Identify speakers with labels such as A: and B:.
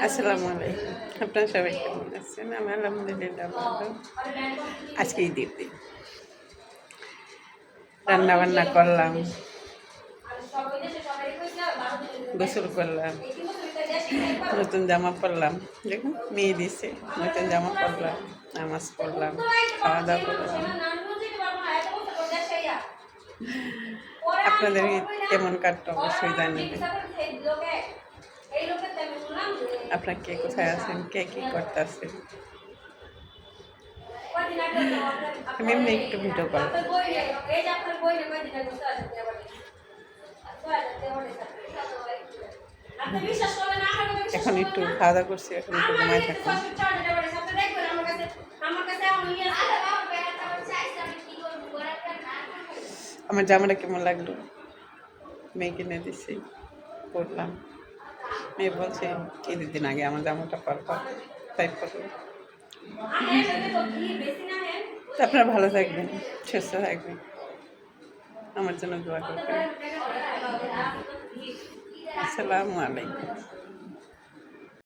A: আসসালামু আলাইকুম। আপনারা সবাই কেমন আছেন? আমি আলহামদুলিল্লাহ ভালো। আজকে ঈদের দিন রান্না বান্না করলাম, গোসল করলাম, নতুন জামা পরলাম। দেখুন মেয়ে দিছে, নতুন জামা পরলাম, নামাজ পড়লাম, খাওয়া দাওয়া করলাম। আপনাদের ঈদ কেমন কাটতো অবশ্যই জানাবেন। আপনার কে কোথায় আছেন, কে কি করতেছেন? আমি এমনি একটু ভিডিও করলাম। এখন একটু খাওয়া দাওয়া করছি, এখন একটু ঘুমাই থাকুন। আমার জামাটা কেমন লাগলো? মেয়ে কিনে দিছি, পরলাম। মেয়ে বলছে ঈদের দিন আগে আমার জামাটা পরবা, তাই পরলাম। আপনারা ভালো থাকবেন, সুস্থ থাকবেন, আমার জন্য দোয়া করবেন। আসসালামু আলাইকুম।